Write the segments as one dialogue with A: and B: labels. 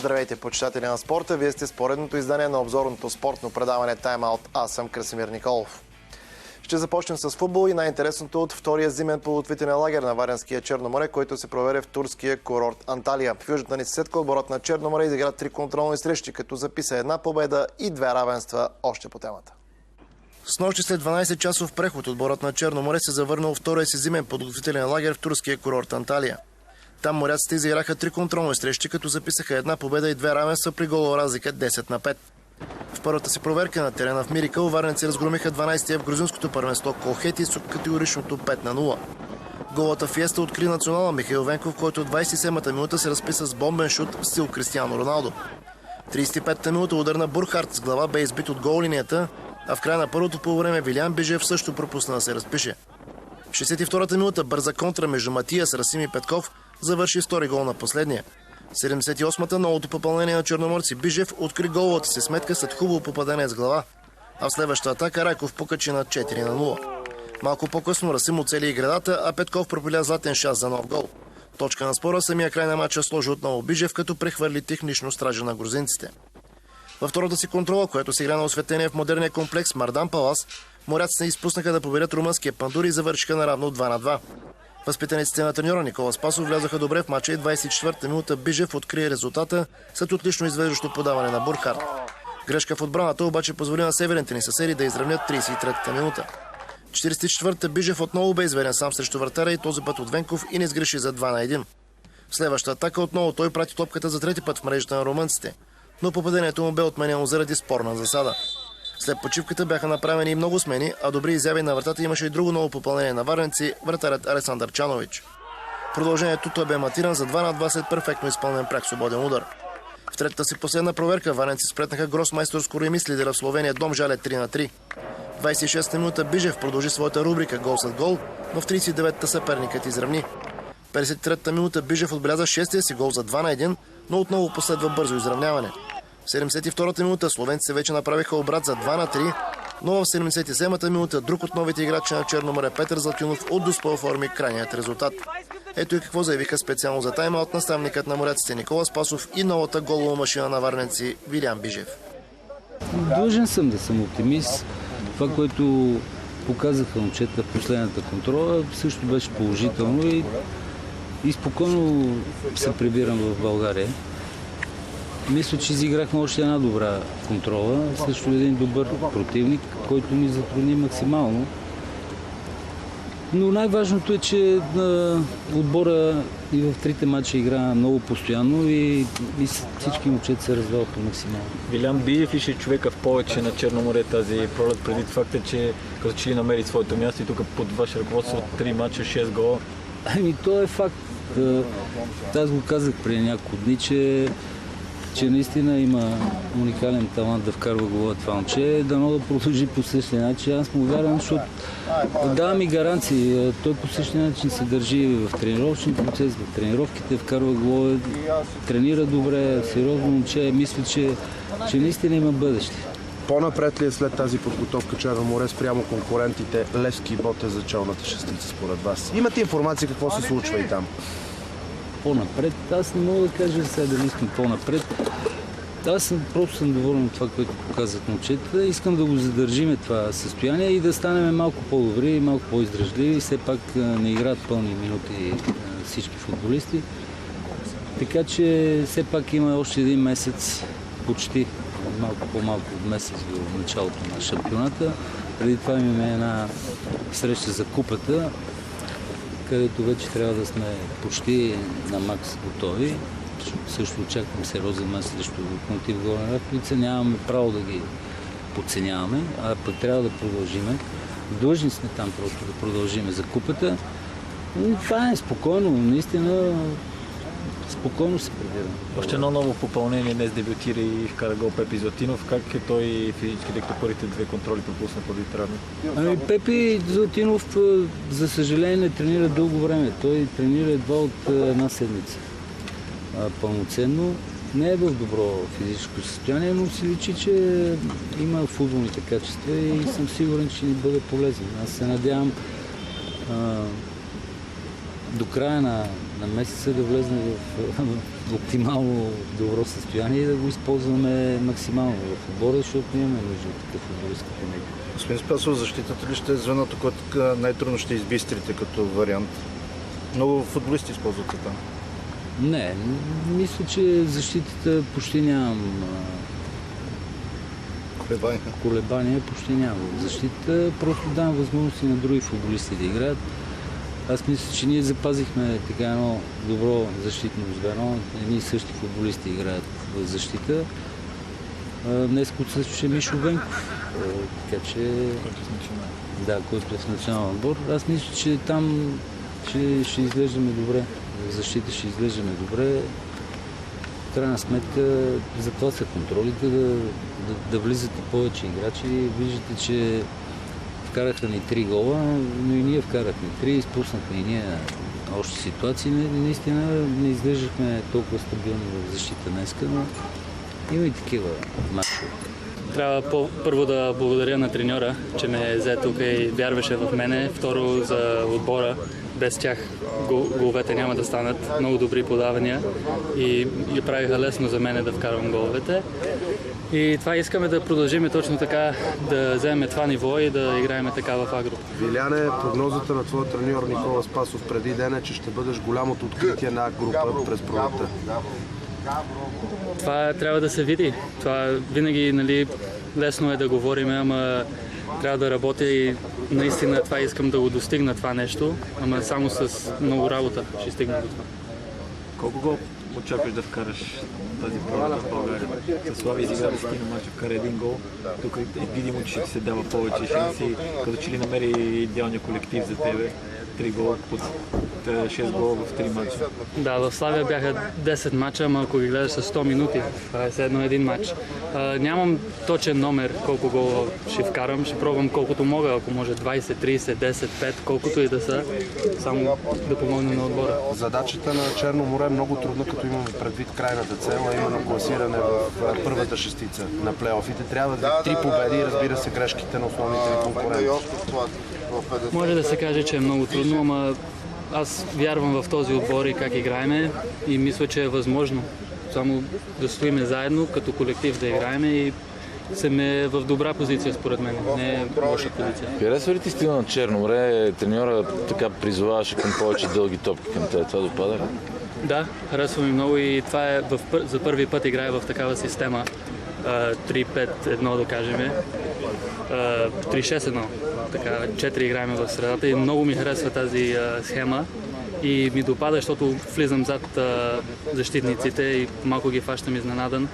A: Здравейте, почитатели на спорта! Вие сте с поредното издание на обзорното спортно предаване Time Out. Аз съм Красимир Николов. Ще започнем с футбол и най-интересното от втория зимен подготвителен лагер на Варненския Черноморе, който се проведе в турския курорт Анталия. В южната ни съседка отборът на Черноморе изигра 3 контролни срещи, като записа 1 победа и 2 равенства. Още по темата. Снощи след 12-часов преход отборът на Черноморе се завърнал втория си зимен подготвителен лагер в турския курорт Анталия. Там моряците изиграха 3 контролни срещи, като записаха 1 победа и 2 равенства при голова разлика 10-5. В първата си проверка на терена в Мирикъл, варненци разгромиха 12-тия в грузинското първенство Колхети с категоричното 5-0. Голата фиеста откри национала Михаил Венков, който от 27-та минута се разписа с бомбен шут в стил Кристиано Роналдо. 35-та минута удар на Бурхард с глава бе избит от гол линията, а в края на първото полувреме Вилиан Бижев също пропусна да се разпише. В 62-та минута бърза контра между Матиас, Расим и Петков завърши втори гол на последния. В 78-та новото попълнение на черноморци Бижев откри головата си сметка след хубаво попадение с глава, а в следващата атака Райков покачи на 4-0. Малко по-късно Расим оцели и градата, а Петков пропиля златен шанс за нов гол. Точка на спора самия край на матча сложи отново Бижев, като прехвърли технично стража на грузинците. Във втората си контрола, която се игра на осветление в модерния комплекс Мардан Палас, моряците изпуснаха да победят румънския Пандур и завършиха наравно 2-2. Възпитаниците на треньора Никола Спасов влязоха добре в матча и 24-та минута Бижев открие резултата след отлично извеждащо подаване на Бурхард. Грешка в отбраната обаче позволи на северните ни съседи да изравнят 33-та минута. 44-та Бижев отново бе изведен сам срещу вратаря и този път от Венков и не сгреши за 2-1. В следващата атака отново той прати топката за трети път в мрежата на румънците, но попадението му бе отменено заради спорна засада. След почивката бяха направени и много смени, а добри изяви на вратата имаше и друго ново попълнение на варненци, вратарят Александър Чанович. В продължението той бе матиран за 2-2 след перфектно изпълнен пряк свободен удар. В третата си последна проверка варненци спретнаха Гросмайстор с Коремис, лидера в Словения Дом Жале 3-3. 26-та минута Бижев продължи своята рубрика гол след гол, но в 39-та съперникът изравни. 53-та минута Бижев отбеляза 6-тия си гол за 2-1, но отново последва бързо изравняване. В 72-та минута словенците вече направиха обрат за 2-3, но в 77-та минута друг от новите играчи на Черноморе Петър Златюнов отдоспа оформи крайният резултат. Ето и какво заявиха специално за тайма от наставникът на моряците Никола Спасов и новата голова машина на варненци Вилиан Бижев.
B: Длъжен съм да съм оптимист. Това, което показаха момчета в последната контрола, също беше положително и спокойно се прибирам в България. Мисля, че изиграхме още една добра контрола срещу един добър противник, който ни затрудни максимално. Но най-важното е, че отбора и в трите матча игра много постоянно и всички момчета се развиваха максимално.
C: Вилиан Бижев ли човека в повече на Черноморе тази пролет, преди факта, че като че ли намери своето място и тук под ваше ръководство 3 матча, 6 гола?
B: Ами то е факт. Аз го казах преди няколко дни, че наистина има уникален талант да вкарва гола това момче, дано да продължи по същия начин. Аз му вярвам, защото дава ми гаранции. Той по същия начин се държи в тренировъчен процес, в тренировките, вкарва гола, тренира добре, сериозно момче. Мисля, че наистина има бъдеще.
D: По-напред ли е след тази подготовка Черноморе спрямо конкурентите Левски и Ботев за челната шестица според вас? Имате информация какво се случва и там?
B: По-напред. Аз не мога да кажа сега дали искам по-напред. Аз просто съм доволен от това, което показват момчета. Искам да го задържиме това състояние и да станем малко по-добри, малко по-издръжливи. Все пак не играят пълни минути всички футболисти. Така че все пак има още един месец, почти малко по-малко от месец до началото на шампионата. Преди това имаме една среща за купата, където вече трябва да сме почти на макс готови. Също очаквам сериозен мач срещу Локомотив Горна Радковица. Нямаме право да ги подценяваме, а пък трябва да продължиме. Длъжни сме там просто да продължиме за купата. И това е спокойно, наистина спокойно се прибирам.
C: Още едно ново попълнение днес дебютира и вкара гол Пепи Златинов. Как е той физически, докато първите 2 контроли пропусна поради травми?
B: Ами Пепи Златинов, за съжаление, не тренира дълго време. Той тренира едва от една седмица. Пълноценно. Не е в добро физическо състояние, но си личи, че има футболните качества и съм сигурен, че ни бъде полезен. Аз се надявам до края на месеца да влезне в оптимално добро състояние и да го използваме максимално в отбора, защото нямаме нужда от такъв футболист като него.
E: Господин Спасов, защитата ли ще е звеното, което най-трудно ще избистрите като вариант? Много футболисти използват там.
B: Не, мисля, че защитата почти нямам колебания, почти нямам. Защита просто давам възможности на други футболисти да играят. Аз мисля, че ние запазихме така едно добро защитно звено. Едни и същи футболисти играят в защита. Днес отсъстваше Мишо Венков, така че... Да, който е в национален отбор. Аз мисля, че там ще изглеждаме добре. В защита ще изглеждаме добре. В крайна сметка, затова са контролите, да влизат и повече играчи. Виждате, че вкараха ни 3 гола, но и ние вкарахме 3, изпуснахме и ние още ситуации. Наистина не изглеждахме толкова стабилни в защита днеска, но има и такива мачове.
F: Трябва първо да благодаря на треньора, че ме взе тук и вярваше в мене. Второ за отбора. Без тях головете няма да станат. Много добри подавания и правиха лесно за мене да вкарвам головете. И това искаме да продължим точно така, да вземем това ниво и да играем така в Агро.
D: Виляне, прогнозата на твоя треньор Никола Спасов преди ден е, че ще бъдеш голямото откритие на Агрупа през пролетта.
F: Това трябва да се види. Това винаги лесно е да говорим, ама трябва да работя и наистина това искам да го достигна това нещо, ама само с много работа ще стигна до това.
C: Колко гол очакваш да вкараш тази пролет в България? Със Славия изигра 10 на мача, вкара един гол. Тук е видимо, че ще ти се дава повече. Ще си като че ли намери идеалния колектив за тебе. 3 гола под 6 гола в 3 мача.
F: Да, в Славия бяха 10 мача, ама ако ги гледаш с 100 минути, това е все едно един мач. Нямам точен номер колко гола ще вкарам, ще пробвам колкото мога, ако може 20, 30, 10, 5, колкото и да са, само да помогна на отбора.
D: Задачата на Черно море е много трудна, като имаме предвид крайната цел, а именно класиране в първата шестица на плейофите. Трябва да 3 победи и разбира се грешките на основните конкуренти.
F: Може да се каже, че е много трудно, ама аз вярвам в този отбор и как играеме и мисля, че е възможно. Само да стоиме заедно, като колектив да играеме и сме в добра позиция според мен, не е лоша позиция.
G: Харесва ли ти стила на Черно море? Треньора така призоваваше към повече дълги топки към теб. Това допада ли?
F: Да, харесва ми много и това е за първи път играя в такава система. 3-5-1 да кажем. 3-6-1. Така, 4 играем в средата и много ми харесва тази схема и ми допада, защото влизам зад защитниците и малко ги фащам изненадан.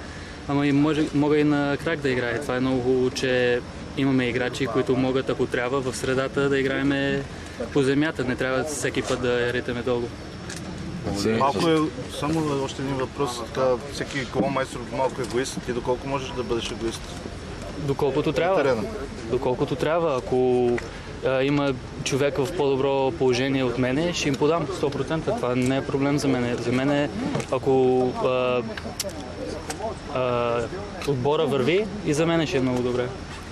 F: Ама и мога и на крак да играе. Това е много хубаво, че имаме играчи, които могат, ако трябва, в средата да играем по земята. Не трябва всеки път да я ритаме дълго.
E: Малко е, само още един въпрос. Всеки коломайстор малко егоист. Ти доколко можеш да бъдеш егоист?
F: Доколкото трябва. Доколкото трябва. Ако има човек в по-добро положение от мене, ще им подам 100%. Това не е проблем за мен. За мен ако отбора върви, и за мен ще е много добре.